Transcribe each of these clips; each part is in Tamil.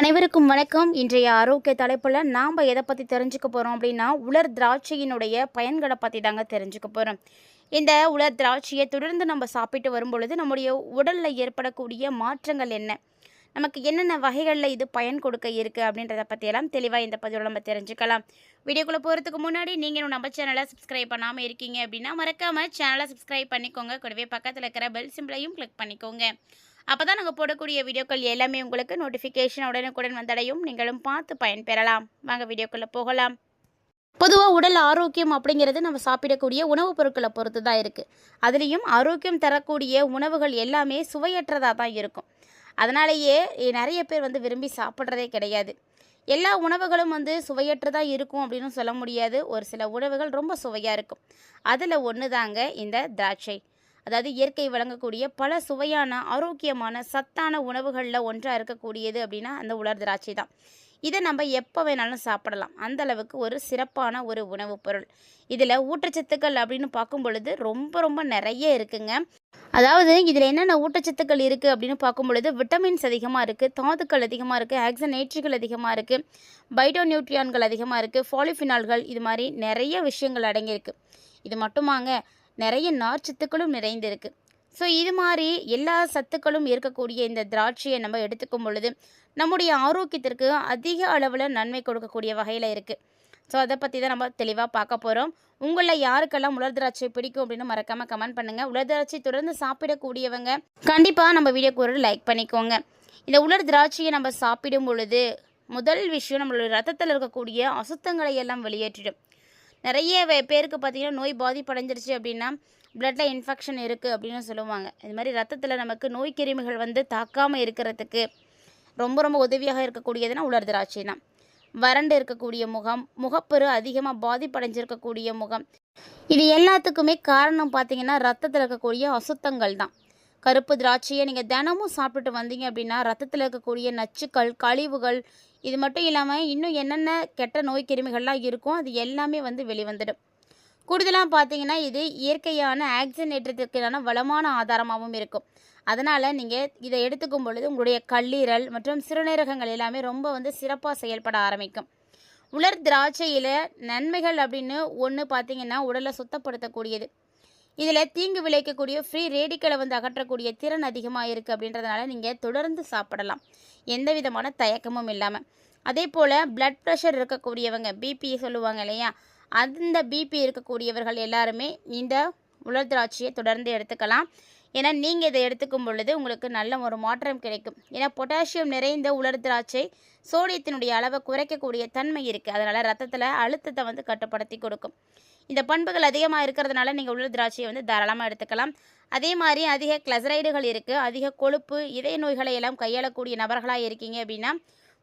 அனைவருக்கும் வணக்கம். இன்றைய ஆரோக்கிய தலைப்பில் நாம் எதை பற்றி தெரிஞ்சுக்க போகிறோம் அப்படின்னா, உலர் திராட்சையினுடைய பயன்களை பற்றி தாங்க தெரிஞ்சுக்க போகிறோம். இந்த உலர் திராட்சையை தொடர்ந்து நம்ம சாப்பிட்டு வரும்பொழுது நம்முடைய உடலில் ஏற்படக்கூடிய மாற்றங்கள் என்ன, நமக்கு என்னென்ன வகைகளில் இது பயன் கொடுக்க இருக்குது அப்படின்றத பற்றியெல்லாம் தெளிவாக இந்த பதிவில் நம்ம தெரிஞ்சுக்கலாம். வீடியோக்குள்ளே போகிறதுக்கு முன்னாடி நீங்கள் நம்ம சேனலை சப்ஸ்கிரைப் பண்ணாமல் இருக்கீங்க அப்படின்னா மறக்காமல் சேனலை சப்ஸ்கிரைப் பண்ணிக்கோங்க. கூடவே பக்கத்தில் இருக்கிற பெல் சிம்பிளையும் கிளிக் பண்ணிக்கோங்க. அப்போ தான் நாங்கள் போடக்கூடிய வீடியோக்கள் எல்லாமே உங்களுக்கு நோட்டிஃபிகேஷன் உடனுக்குடன் வந்தடையும். நீங்களும் பார்த்து பயன்பெறலாம். வாங்க வீடியோக்குள்ளே போகலாம். பொதுவாக உடல் ஆரோக்கியம் அப்படிங்கிறது நம்ம சாப்பிடக்கூடிய உணவுப் பொருட்களை பொறுத்து தான் இருக்குது. அதுலேயும் ஆரோக்கியம் தரக்கூடிய உணவுகள் எல்லாமே சுவையற்றதாக தான் இருக்கும். அதனாலேயே நிறைய பேர் விரும்பி சாப்பிட்றதே கிடையாது. எல்லா உணவுகளும் சுவையற்றதாக இருக்கும் அப்படின்னு சொல்ல முடியாது. ஒரு சில உணவுகள் ரொம்ப சுவையாக இருக்கும். அதில் ஒன்று தாங்க இந்த திராட்சை. அதாவது இயற்கை வழங்கக்கூடிய பல சுவையான ஆரோக்கியமான சத்தான உணவுகளில் ஒன்றாக இருக்கக்கூடியது அப்படின்னா அந்த உலர் திராட்சை தான். இதை நம்ம எப்போ வேணாலும் சாப்பிடலாம். அந்தளவுக்கு ஒரு சிறப்பான ஒரு உணவுப் பொருள். இதில் ஊட்டச்சத்துக்கள் அப்படின்னு பார்க்கும் பொழுது ரொம்ப ரொம்ப நிறைய இருக்குங்க. அதாவது இதில் என்னென்ன ஊட்டச்சத்துக்கள் இருக்குது அப்படின்னு பார்க்கும் பொழுது விட்டமின்ஸ் அதிகமாக இருக்குது, தாதுக்கள் அதிகமாக இருக்குது, ஆக்சனேட்ரிகள் அதிகமாக இருக்குது, பைட்டோநியூட்ரியான்கள் அதிகமாக இருக்குது, பாலிஃபினால்கள், இது மாதிரி நிறைய விஷயங்கள் அடங்கியிருக்கு. இது மட்டுமாங்க, நிறைய நார்ச்சத்துக்களும் நிறைந்திருக்கு. ஸோ இது மாதிரி எல்லா சத்துக்களும் இருக்கக்கூடிய இந்த திராட்சையை நம்ம எடுத்துக்கும் பொழுது நம்முடைய ஆரோக்கியத்திற்கு அதிக அளவில் நன்மை கொடுக்கக்கூடிய வகையில் இருக்குது. ஸோ அதை பற்றி தான் நம்ம தெளிவாக பார்க்க போகிறோம். உங்களில் யாருக்கெல்லாம் உலர் திராட்சை பிடிக்கும் அப்படின்னு மறக்காமல் கமெண்ட் பண்ணுங்கள். உலர் திராட்சை தொடர்ந்து சாப்பிடக்கூடியவங்க கண்டிப்பாக நம்ம வீடியோக்கு ஒரு லைக் பண்ணிக்கோங்க. இந்த உலர் திராட்சையை நம்ம சாப்பிடும் பொழுது முதல் விஷயம் நம்மளுடைய ரத்தத்தில் இருக்கக்கூடிய அசுத்தங்களை எல்லாம் வெளியேற்றிடும். நிறைய பேருக்கு பார்த்திங்கன்னா நோய் பாதிப்படைஞ்சிருச்சு அப்படின்னா பிளட்டில் இன்ஃபெக்ஷன் இருக்குது அப்படின்னு சொல்லுவாங்க. இது மாதிரி ரத்தத்தில் நமக்கு நோய் கிருமிகள் தாக்காமல் இருக்கிறதுக்கு ரொம்ப ரொம்ப உதவியாக இருக்கக்கூடியதுன்னா உலர் திராட்சை தான். வறண்டு இருக்கக்கூடிய முகம், முகப்பரு அதிகமாக பாதிப்படைஞ்சிருக்கக்கூடிய முகம், இது எல்லாத்துக்குமே காரணம் பார்த்திங்கன்னா ரத்தத்தில் இருக்கக்கூடிய அசுத்தங்கள் தான். கருப்பு திராட்சையை நீங்கள் தினமும் சாப்பிட்டுட்டு வந்தீங்க அப்படின்னா ரத்தத்தில் இருக்கக்கூடிய நச்சுக்கள், கழிவுகள், இது மட்டும் இல்லாமல் இன்னும் என்னென்ன கெட்ட நோய் கிருமிகள்லாம் இருக்கும் அது எல்லாமே வெளிவந்துடும். கூடுதலாக பார்த்தீங்கன்னா இது இயற்கையான ஆக்சிஜன் ஏற்றத்திற்கான வளமான ஆதாரமாகவும் இருக்கும். அதனால் நீங்கள் இதை எடுத்துக்கும் பொழுது உங்களுடைய கல்லீரல் மற்றும் சிறுநீரகங்கள் எல்லாமே ரொம்ப சிறப்பாக செயல்பட ஆரம்பிக்கும். உலர் திராட்சையில் நன்மைகள் அப்படின்னு ஒன்று பார்த்தீங்கன்னா உடலை சுத்தப்படுத்தக்கூடியது. இதில் தீங்கு விளைவிக்கக்கூடிய ஃப்ரீ ரேடிக்கலை அகற்றக்கூடிய திறன் அதிகமாக இருக்குது. அப்படின்றதுனால நீங்கள் தொடர்ந்து சாப்பிடலாம் எந்த விதமான தயக்கமும் இல்லாமல். அதே போல் பிளட் ப்ரெஷர் இருக்கக்கூடியவங்க, பிபி சொல்லுவாங்க இல்லையா, அந்த பிபி இருக்கக்கூடியவர்கள் எல்லாருமே இந்த உலர் திராட்சையை தொடர்ந்து எடுத்துக்கலாம். ஏன்னா நீங்கள் இதை எடுத்துக்கும் பொழுது உங்களுக்கு நல்ல ஒரு மாற்றம் கிடைக்கும். ஏன்னா பொட்டாசியம் நிறைந்த உலர் திராட்சை சோடியத்தினுடைய அளவை குறைக்கக்கூடிய தன்மை இருக்குது. அதனால் ரத்தத்தில் அழுத்தத்தை கட்டுப்படுத்தி கொடுக்கும். இந்த பண்புகள் அதிகமாக இருக்கிறதுனால நீங்கள் உலர் திராட்சையை தாராளமாக எடுத்துக்கலாம். அதே மாதிரி அதிக கிளசரைடுகள் இருக்குது, அதிக கொழுப்பு, இதய நோய்களை எல்லாம் கையாளக்கூடிய நபர்களாக இருக்கீங்க அப்படின்னா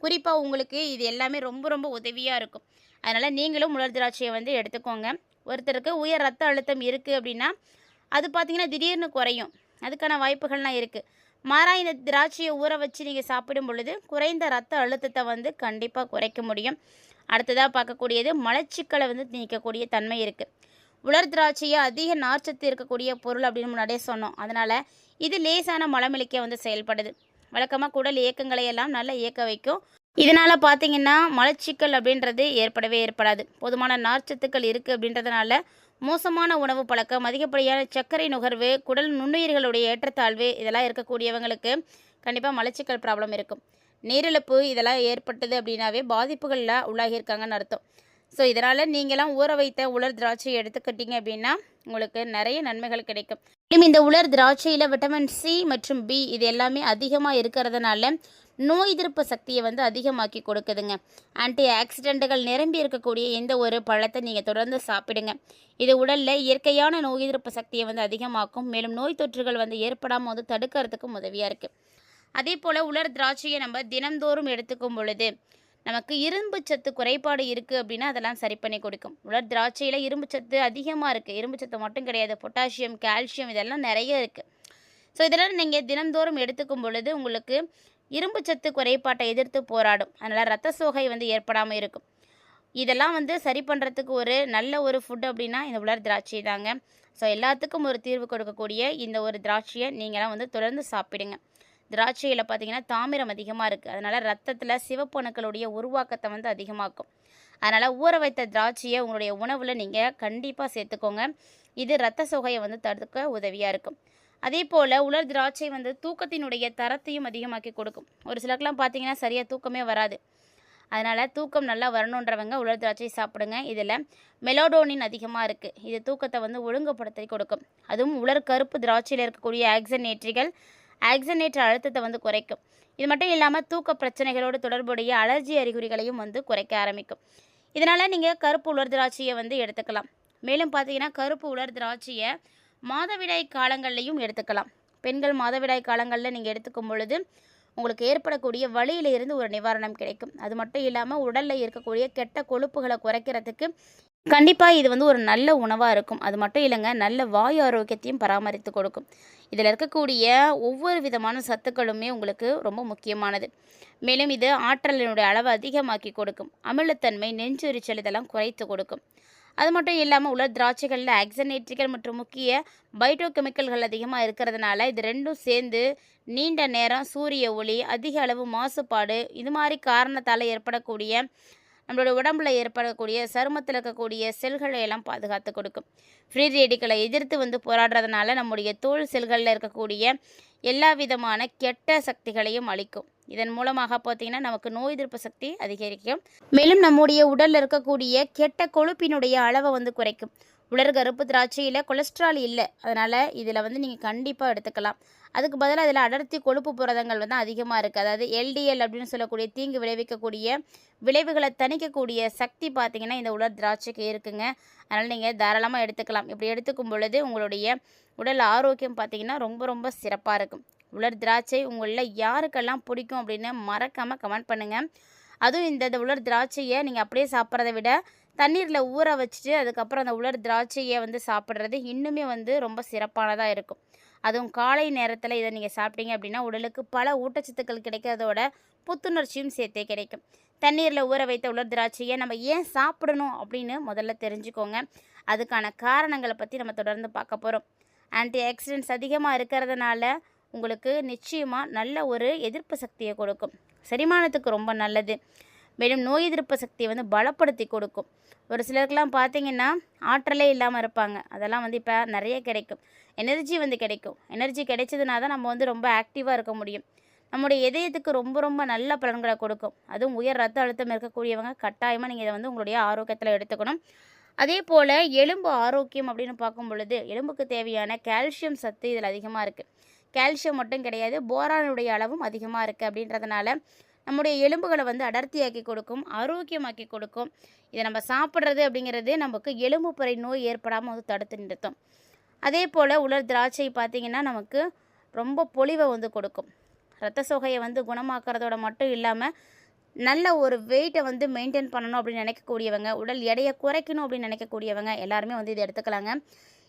குறிப்பாக உங்களுக்கு இது எல்லாமே ரொம்ப ரொம்ப உதவியாக இருக்கும். அதனால் நீங்களும் உலர் திராட்சையை எடுத்துக்கோங்க. ஒருத்தருக்கு உயர் ரத்த அழுத்தம் இருக்குது அப்படின்னா அது பார்த்திங்கன்னா திடீர்னு குறையும், அதுக்கான வாய்ப்புகள்லாம் இருக்குது. மாறாக இந்த திராட்சையை ஊற வச்சு நீங்கள் சாப்பிடும் பொழுது குறைந்த ரத்த அழுத்தத்தை கண்டிப்பாக குறைக்க முடியும். அடுத்ததாக பார்க்கக்கூடியது மலச்சிக்கலை நீக்கக்கூடிய தன்மை இருக்குது. உலர் திராட்சையை அதிக நார்ச்சத்து இருக்கக்கூடிய பொருள் அப்படின்னு முன்னாடியே சொன்னோம். அதனால் இது லேசான மலமிழிக்க செயல்படுது. வழக்கமாக குடல் இயக்கங்களை எல்லாம் நல்லா இயக்க வைக்கும். இதனால் பார்த்திங்கன்னா மலச்சிக்கல் அப்படின்றது ஏற்படாது. போதுமான நார்ச்சத்துக்கள் இருக்குது அப்படின்றதுனால மோசமான உணவு பழக்கம், அதிகப்படியான சர்க்கரை நுகர்வு, குடல் நுண்ணுயிர்களுடைய ஏற்றத்தாழ்வு இதெல்லாம் இருக்கக்கூடியவங்களுக்கு கண்டிப்பாக மலச்சிக்கல் ப்ராப்ளம் இருக்கும். நீரிழப்பு இதெல்லாம் ஏற்பட்டது அப்படின்னாவே பாதிப்புகளில் உள்ளாகியிருக்காங்கன்னு அர்த்தம். ஸோ இதனால் நீங்களாம் ஊற வைத்த உலர் திராட்சையை எடுத்துக்கிட்டீங்க அப்படின்னா உங்களுக்கு நிறைய நன்மைகள் கிடைக்கும். இந்த உலர் திராட்சையில் விட்டமின் சி மற்றும் பி இது எல்லாமே அதிகமாக இருக்கிறதுனால நோய் எதிர்ப்பு சக்தியை அதிகமாக்கி கொடுக்குதுங்க. ஆன்டி ஆக்சிடென்ட்டுகள் நிரம்பி இருக்கக்கூடிய எந்த ஒரு பழத்தை நீங்கள் தொடர்ந்து சாப்பிடுங்க. இது உடலில் இயற்கையான நோய் எதிர்ப்பு சக்தியை அதிகமாக்கும். மேலும் நோய் தொற்றுகள் ஏற்படாமல் தடுக்கிறதுக்கும் உதவியாக இருக்குது. அதே போல் உலர் திராட்சையை நம்ம தினந்தோறும் எடுத்துக்கும் பொழுது நமக்கு இரும்பு சத்து குறைபாடு இருக்குது அப்படின்னா அதெல்லாம் சரி பண்ணி கொடுக்கும். உலர் திராட்சையில் இரும்பு சத்து அதிகமாக இருக்குது. இரும்பு சத்து மட்டும் கிடையாது, பொட்டாசியம், கால்சியம் இதெல்லாம் நிறைய இருக்குது. ஸோ இதெல்லாம் நீங்கள் தினந்தோறும் எடுத்துக்கும் பொழுது உங்களுக்கு இரும்பு சத்து குறைபாட்டை எதிர்த்து போராடும். அதனால் ரத்த சோகை ஏற்படாமல் இருக்கும். இதெல்லாம் சரி பண்ணுறதுக்கு ஒரு நல்ல ஒரு ஃபுட் அப்படின்னா இந்த உலர் திராட்சை தாங்க. ஸோ எல்லாத்துக்கும் ஒரு தீர்வு கொடுக்கக்கூடிய இந்த ஒரு திராட்சையை நீங்களாம் தொடர்ந்து சாப்பிடுங்க. திராட்சையில் பார்த்தீங்கன்னா தாமிரம் அதிகமாக இருக்குது. அதனால் ரத்தத்தில் சிவப்பு அணுக்களுடைய உருவாக்கத்தை வந்து அதிகமாக்கும். அதனால் ஊற வைத்த திராட்சையை உங்களுடைய உணவில் நீங்கள் கண்டிப்பாக சேர்த்துக்கோங்க. இது இரத்த சோகையை வந்து தடுக்க உதவியாக இருக்கும். அதே போல் உலர் திராட்சை வந்து தூக்கத்தினுடைய தரத்தையும் அதிகமாக்கி கொடுக்கும். ஒரு சிலருக்குலாம் பார்த்தீங்கன்னா சரியாக தூக்கமே வராது. அதனால் தூக்கம் நல்லா வரணுன்றவங்க உலர் திராட்சை சாப்பிடுங்க. இதில் மெலோடோனின் அதிகமாக இருக்குது. இது தூக்கத்தை வந்து ஒழுங்குபடுத்தி கொடுக்கும். அதுவும் உலர் கருப்பு திராட்சையில் இருக்கக்கூடிய ஆக்சனேற்ற அழுத்தத்தை வந்து குறைக்கும். இது மட்டும் இல்லாமல் தூக்க பிரச்சனைகளோடு தொடர்புடைய அலர்ஜி அறிகுறிகளையும் வந்து குறைக்க ஆரம்பிக்கும். இதனால் நீங்கள் கருப்பு உலர் திராட்சையை வந்து எடுத்துக்கலாம். மேலும் பார்த்தீங்கன்னா கருப்பு உலர் திராட்சையை மாதவிடாய் காலங்கள்லையும் எடுத்துக்கலாம். பெண்கள் மாதவிடாய் காலங்களில் நீங்கள் எடுத்துக்கும் பொழுது உங்களுக்கு ஏற்படக்கூடிய வலியிலிருந்து ஒரு நிவாரணம் கிடைக்கும். அது மட்டும் இல்லாமல் உடலில் இருக்கக்கூடிய கெட்ட கொழுப்புகளை குறைக்கிறதுக்கு கண்டிப்பாக இது வந்து ஒரு நல்ல உணவாக இருக்கும். அது மட்டும் இல்லைங்க, நல்ல வாயு ஆரோக்கியத்தையும் பராமரித்து கொடுக்கும். இதில் இருக்கக்கூடிய ஒவ்வொரு விதமான சத்துக்களுமே உங்களுக்கு ரொம்ப முக்கியமானது. மேலும் இது ஆற்றலினுடைய அளவை அதிகமாக்கி கொடுக்கும். அமிலத்தன்மை, நெஞ்செரிச்சல் இதெல்லாம் குறைத்து கொடுக்கும். அது மட்டும் இல்லாமல் உலர் திராட்சைகளில் ஆக்சனேட்ரிகள் மற்றும் முக்கிய பைட்டோகெமிக்கல்கள் அதிகமாக இருக்கிறதுனால இது ரெண்டும் சேர்ந்து நீண்ட நேரம் சூரிய ஒளி, அதிக அளவு மாசுபாடு இது மாதிரி காரணத்தால் ஏற்படக்கூடிய நம்மளோட உடம்புல ஏற்படக்கூடிய சருமத்தில் இருக்கக்கூடிய செல்களை எல்லாம் பாதுகாத்து கொடுக்கும். ஃப்ரீ ரேடிக்கலை எதிர்த்து வந்து போராடுறதுனால நம்முடைய தோல் செல்களில் இருக்கக்கூடிய எல்லா விதமான கெட்ட சக்திகளையும் அழிக்கும். இதன் மூலமாக பார்த்திங்கன்னா நமக்கு நோய் எதிர்ப்பு சக்தி அதிகரிக்கும். மேலும் நம்முடைய உடலில் இருக்கக்கூடிய கெட்ட கொழுப்பினுடைய அளவை வந்து குறைக்கும். உலர் கருப்பு திராட்சையில் கொலஸ்ட்ரால் இல்லை. அதனால் இதில் வந்து நீங்கள் கண்டிப்பாக எடுத்துக்கலாம். அதுக்கு பதிலாக அதில் அடர்த்தி கொழுப்பு புரதங்கள் வந்து அதிகமாக இருக்குது. அதாவது எல்டிஎல் அப்படின்னு சொல்லக்கூடிய தீங்கு விளைவிக்கக்கூடிய விளைவுகளை தணிக்கக்கூடிய சக்தி பார்த்திங்கன்னா இந்த உலர் திராட்சைக்கு இருக்குங்க. அதனால் நீங்கள் தாராளமாக எடுத்துக்கலாம். இப்படி எடுத்துக்கும் பொழுது உங்களுடைய உடல் ஆரோக்கியம் பார்த்திங்கன்னா ரொம்ப ரொம்ப சிறப்பாக இருக்கும். உலர் திராட்சை உங்களில் யாருக்கெல்லாம் பிடிக்கும் அப்படின்னு மறக்காமல் கமெண்ட் பண்ணுங்கள். அதுவும் இந்த உலர் திராட்சையை நீங்கள் அப்படியே சாப்பிட்றத விட தண்ணீரில் ஊற வச்சுட்டு அதுக்கப்புறம் அந்த உலர் திராட்சையை வந்து சாப்பிட்றது இன்னுமே வந்து ரொம்ப சிறப்பானதாக இருக்கும். அதுவும் காலை நேரத்தில் இதை நீங்கள் சாப்பிட்டீங்க அப்படின்னா உடலுக்கு பல ஊட்டச்சத்துக்கள் கிடைக்கிறதோட புத்துணர்ச்சியும் சேர்த்தே கிடைக்கும். தண்ணீரில் ஊற வைத்த உலர் திராட்சையை நம்ம ஏன் சாப்பிடணும் அப்படின்னு முதல்ல தெரிஞ்சுக்கோங்க. அதுக்கான காரணங்களை பற்றி நம்ம தொடர்ந்து பார்க்க போகிறோம். ஆன்டி ஆக்சிடென்ட்ஸ் அதிகமாக இருக்கிறதுனால உங்களுக்கு நிச்சயமாக நல்ல ஒரு எதிர்ப்பு சக்தியை கொடுக்கும். செரிமானத்துக்கு ரொம்ப நல்லது. மேலும் நோய் எதிர்ப்பு சக்தியை வந்து பலப்படுத்தி கொடுக்கும். ஒரு சிலருக்கெல்லாம் பார்த்திங்கன்னா ஆற்றலே இல்லாமல் இருப்பாங்க. அதெல்லாம் வந்து இப்போ நிறைய கிடைக்கும். எனர்ஜி வந்து கிடைக்கும். எனர்ஜி கிடைச்சதுனா தான் நம்ம வந்து ரொம்ப ஆக்டிவாக இருக்க முடியும். நம்முடைய இதயத்துக்கு ரொம்ப ரொம்ப நல்ல பலன்களை கொடுக்கும். அதுவும் உயர் ரத்த அழுத்தம் இருக்கக்கூடியவங்க கட்டாயமாக நீங்கள் இதை வந்து உங்களுடைய ஆரோக்கியத்தில் எடுத்துக்கணும். அதே போல் எலும்பு ஆரோக்கியம் அப்படின்னு பார்க்கும் பொழுது எலும்புக்கு தேவையான கால்சியம் சத்து இதில் அதிகமாக இருக்குது. கால்சியம் மட்டும் கிடையாது, போரானுடைய அளவும் அதிகமாக இருக்குது. அப்படின்றதுனால நம்முடைய எலும்புகளை வந்து அடர்த்தியாக்கி கொடுக்கும், ஆரோக்கியமாக்கி கொடுக்கும். இதை நம்ம சாப்பிட்றது அப்படிங்கிறது நமக்கு எலும்பு புரை நோய் ஏற்படாமல் வந்து தடுத்து நிறுத்தும். அதே போல் உலர் திராட்சை பார்த்திங்கன்னா நமக்கு ரொம்ப பொலிவை வந்து கொடுக்கும். இரத்த சோகையை வந்து குணமாக்குறதோட மட்டும் இல்லாமல் நல்ல ஒரு வெயிட்டை வந்து மெயின்டைன் பண்ணணும் அப்படின்னு நினைக்கக்கூடியவங்க, உடல் எடையை குறைக்கணும் அப்படின்னு நினைக்கக்கூடியவங்க எல்லாருமே வந்து இதை எடுத்துக்கலாங்க.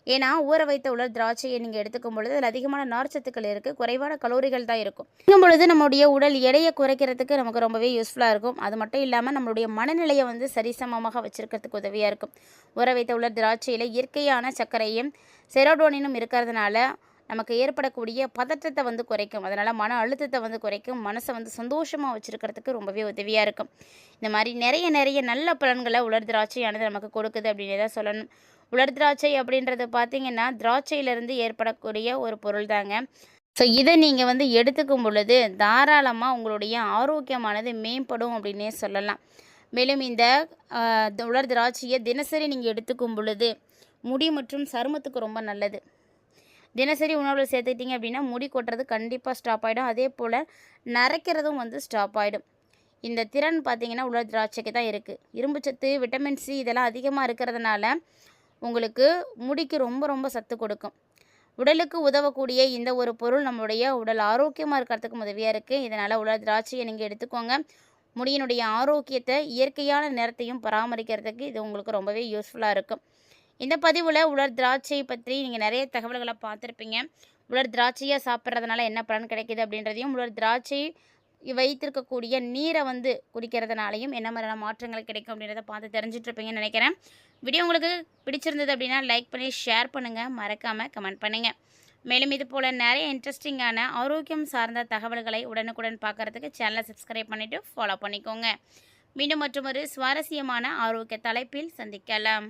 ஏன்னா ஊற வைத்த உலர் திராட்சையை நீங்கள் எடுத்துக்கும் பொழுது அதில் அதிகமான நார்ச்சத்துக்கள் இருக்குது, குறைவான கலோரிகள் தான் இருக்கும். இருக்கும் பொழுது நம்மளுடைய உடல் எடையை குறைக்கிறதுக்கு நமக்கு ரொம்பவே யூஸ்ஃபுல்லாக இருக்கும். அது மட்டும் இல்லாமல் நம்மளுடைய மனநிலையை வந்து சரிசமமாக வச்சுருக்கிறதுக்கு உதவியாக இருக்கும். ஊற வைத்த உலர் திராட்சையில் இயற்கையான சர்க்கரையும் செரோடோனினும் இருக்கிறதுனால நமக்கு ஏற்படக்கூடிய பதற்றத்தை வந்து குறைக்கும். அதனால் மன அழுத்தத்தை வந்து குறைக்கும். மனசை வந்து சந்தோஷமாக வச்சுருக்கிறதுக்கு ரொம்பவே உதவியாக இருக்கும். இந்த மாதிரி நிறைய நல்ல பலன்களை உலர் திராட்சையானது நமக்கு கொடுக்குது அப்படின்னு தான் சொல்லணும். உலர் திராட்சை அப்படின்றது பார்த்திங்கன்னா திராட்சையிலேருந்து ஏற்படக்கூடிய ஒரு பொருள் தாங்க. ஸோ இதை நீங்கள் வந்து எடுத்துக்கும் பொழுது தாராளமாக உங்களுடைய ஆரோக்கியமானது மேம்படும் அப்படின்னே சொல்லலாம். மேலும் இந்த உலர் திராட்சையை தினசரி நீங்கள் எடுத்துக்கும் பொழுது முடி மற்றும் சருமத்துக்கு ரொம்ப நல்லது. தினசரி உணவில் சேர்த்துக்கிட்டிங்க அப்படின்னா முடி கொட்டுறது கண்டிப்பாக ஸ்டாப் ஆகிடும். அதே போல் நரைக்கிறதும் வந்து ஸ்டாப் ஆகிடும். இந்த திறன் பார்த்திங்கன்னா உலர் திராட்சைக்கு தான் இருக்குது. இரும்புச்சத்து, விட்டமின் சி இதெல்லாம் அதிகமாக இருக்கிறதுனால உங்களுக்கு முடிக்கு ரொம்ப ரொம்ப சத்து கொடுக்கும். உடலுக்கு உதவக்கூடிய இந்த ஒரு பொருள் நம்மளுடைய உடல் ஆரோக்கியமாக இருக்கிறதுக்கு உதவியாக இருக்குது. இதனால் உலர் திராட்சையை நீங்கள் எடுத்துக்கோங்க. முடியினுடைய ஆரோக்கியத்தை, இயற்கையான நிறத்தையும் பராமரிக்கிறதுக்கு இது உங்களுக்கு ரொம்பவே யூஸ்ஃபுல்லாக இருக்கும். இந்த பதிவில் உலர் திராட்சை பற்றி நீங்கள் நிறைய தகவல்களை பார்த்துருப்பீங்க. உலர் திராட்சையாக சாப்பிட்றதுனால என்ன பலன் கிடைக்கிது அப்படின்றதையும், உலர் திராட்சை வைத்திருக்கக்கூடிய நீரை வந்து குடிக்கிறதுனாலையும் என்ன மாதிரியான மாற்றங்கள் கிடைக்கும் அப்படின்றத பார்த்து தெரிஞ்சிட்ருப்பீங்கன்னு நினைக்கிறேன். வீடியோ உங்களுக்கு பிடிச்சிருந்தது அப்படின்னா லைக் பண்ணி ஷேர் பண்ணுங்கள், மறக்காமல் கமெண்ட் பண்ணுங்கள். மேலும் இது போல் நிறைய இன்ட்ரெஸ்டிங்கான ஆரோக்கியம் சார்ந்த தகவல்களை உடனுக்குடன் பார்க்குறதுக்கு சேனலை சப்ஸ்கிரைப் பண்ணிவிட்டு ஃபாலோ பண்ணிக்கோங்க. மீண்டும் மற்றொரு சுவாரஸ்யமான ஆரோக்கிய தலைப்பில் சந்திக்கலாம்.